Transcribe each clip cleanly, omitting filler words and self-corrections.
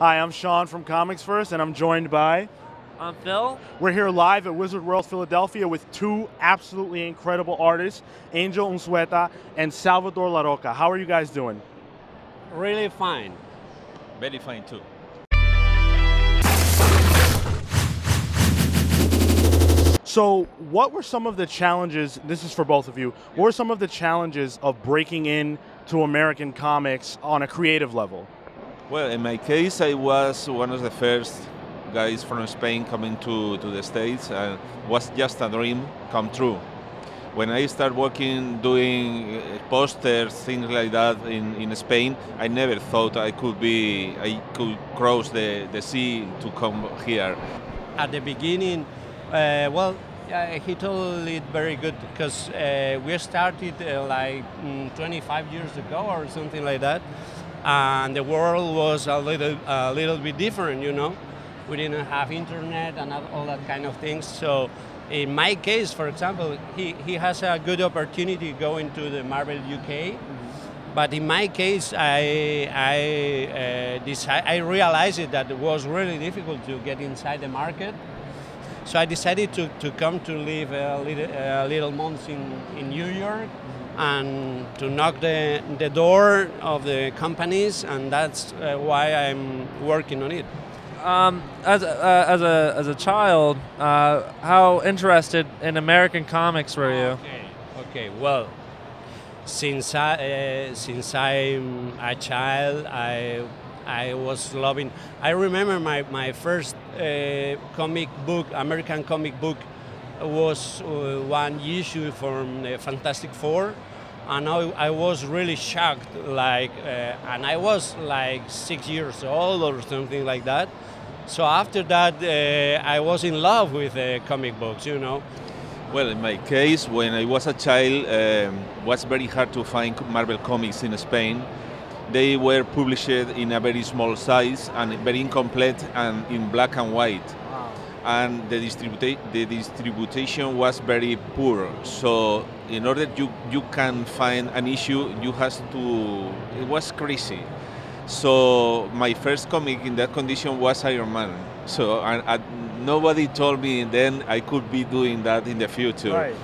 Hi, I'm Sean from ComicsVerse, and I'm joined by... I'm Phil. We're here live at Wizard World Philadelphia with two absolutely incredible artists, Angel Unzueta and Salvador Larroca. How are you guys doing? Really fine. Very fine too. So what were some of the challenges, this is for both of you, what were some of the challenges of breaking in to American comics on a creative level? Well, in my case, I was one of the first guys from Spain coming to the States, and was just a dream come true. When I started working, doing posters, things like that in Spain, I never thought I could cross the sea to come here. At the beginning, he told it very good because we started like 25 years ago or something like that, and the world was a little bit different, you know. We didn't have internet and all that kind of things. So in my case, for example, he has a good opportunity going to the Marvel UK. But in my case, I realized that it was really difficult to get inside the market. So I decided to come to live a little months in New York and to knock the door of the companies, and that's why I'm working on it. As a child, how interested in American comics were you? Okay. Well, since I'm a child, I was loving. I remember my first comic book, American comic book, was one issue from the Fantastic Four, and I was really shocked. And I was like 6 years old or something like that. So after that, I was in love with comic books, you know. Well, in my case, when I was a child, it was very hard to find Marvel comics in Spain. They were published in a very small size and very incomplete and in black and white. Wow. And the distribution was very poor. So in order you can find an issue, you have to, it was crazy. So my first comic in that condition was Iron Man. So nobody told me then I could be doing that in the future. Right.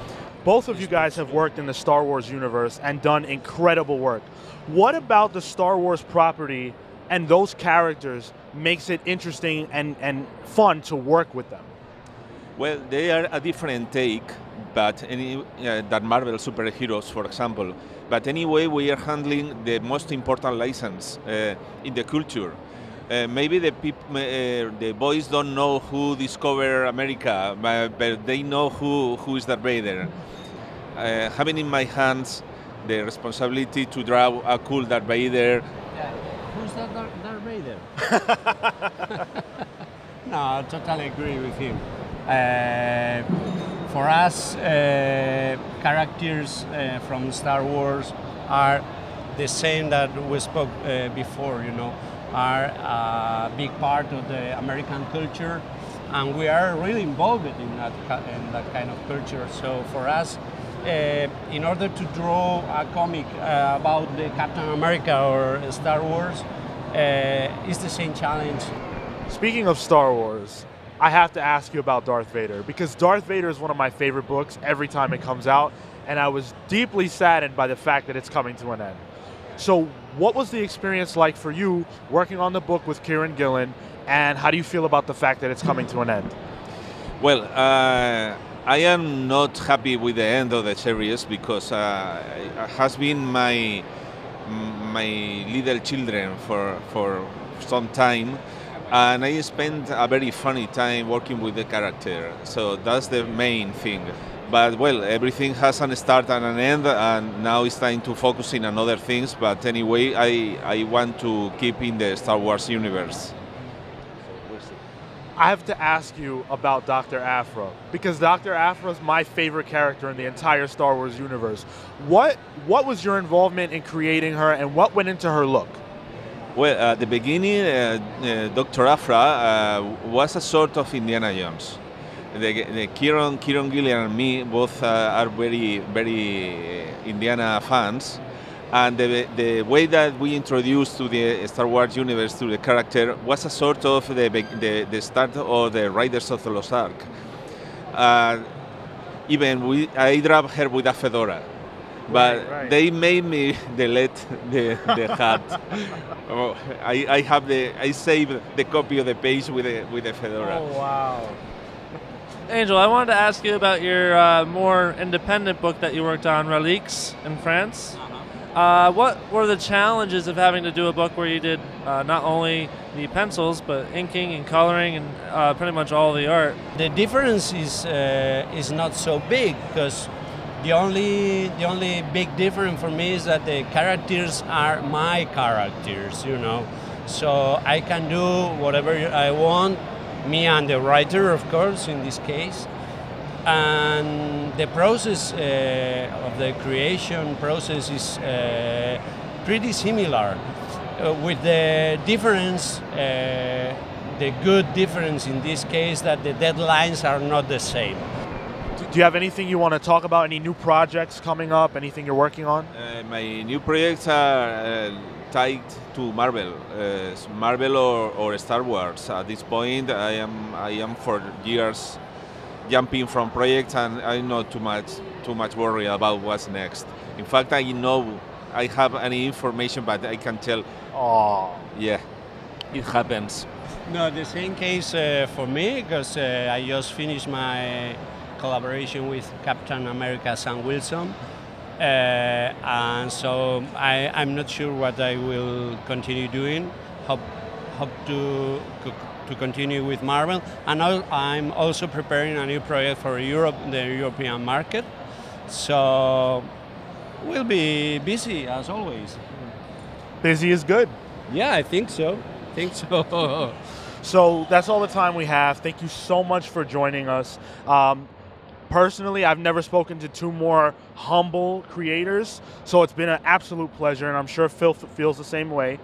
Both of you guys have worked in the Star Wars universe and done incredible work. What about the Star Wars property and those characters makes it interesting and fun to work with them? Well, they are a different take, but than Marvel superheroes, for example. But anyway, we are handling the most important license in the culture. Maybe the boys don't know who discovered America, but they know who is Darth Vader. Having in my hands the responsibility to draw a cool Darth Vader. Yeah. Who's that Darth Vader? No, I totally agree with him. For us, characters from Star Wars are the same that we spoke before, you know, are a big part of the American culture, and we are really involved in that kind of culture. So for us, in order to draw a comic about the Captain America or Star Wars, it's the same challenge. Speaking of Star Wars, I have to ask you about Darth Vader, because Darth Vader is one of my favorite books every time it comes out, and I was deeply saddened by the fact that it's coming to an end. So what was the experience like for you working on the book with Kieran Gillen, and how do you feel about the fact that it's coming to an end? Well, I am not happy with the end of the series because it has been my little children for some time, and I spent a very funny time working with the character. So that's the main thing. But well, everything has a start and an end, and now it's time to focus in on other things. But anyway, I want to keep in the Star Wars universe. I have to ask you about Dr. Aphra, because Dr. Aphra is my favorite character in the entire Star Wars universe. What was your involvement in creating her, and what went into her look? Well, at the beginning, Dr. Aphra was a sort of Indiana Jones. The Kieran Gillen and me both are very Indiana fans, And the way that we introduced to the Star Wars universe to the character was a sort of the start of the Riders of the Lost Ark. Even I drove her with a fedora, but Right. they made me delete the hat. Oh, I saved the copy of the page with the fedora. Oh, wow. Angel, I wanted to ask you about your more independent book that you worked on, Reliques in France. What were the challenges of having to do a book where you did not only the pencils, but inking and coloring and pretty much all the art? The difference is not so big, because the only big difference for me is that the characters are my characters, you know. So I can do whatever I want, me and the writer, of course, in this case. And the process of the creation process is pretty similar, with the difference, the good difference in this case, that the deadlines are not the same. Do you have anything you want to talk about? Any new projects coming up? Anything you're working on? My new projects are tied to Marvel, Marvel or Star Wars. At this point, I am for years jumping from projects, and I'm not too much worried about what's next. In fact, I know I have any information, but I can tell. Oh, Yeah, it happens. No, the same case for me, because I just finished my collaboration with Captain America Sam Wilson, and so I'm not sure what I will continue doing. Hope to continue with Marvel, and I'm also preparing a new project for Europe, the European market. So we'll be busy as always. busy is good. Yeah, I think so. So that's all the time we have. Thank you so much for joining us. Personally, I've never spoken to two more humble creators, so it's been an absolute pleasure, and I'm sure Phil feels the same way.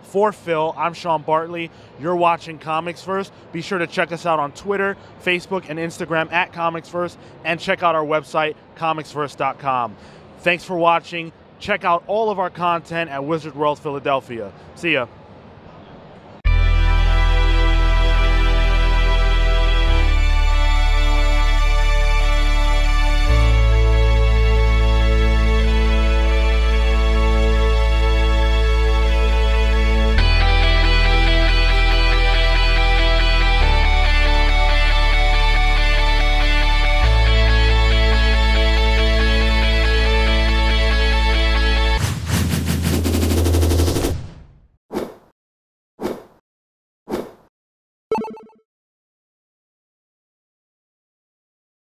For Phil, I'm Sean Bartley. You're watching ComicsVerse. Be sure to check us out on Twitter, Facebook, and Instagram at ComicsVerse, and check out our website, comicsverse.com. Thanks for watching. Check out all of our content at Wizard World Philadelphia. See ya.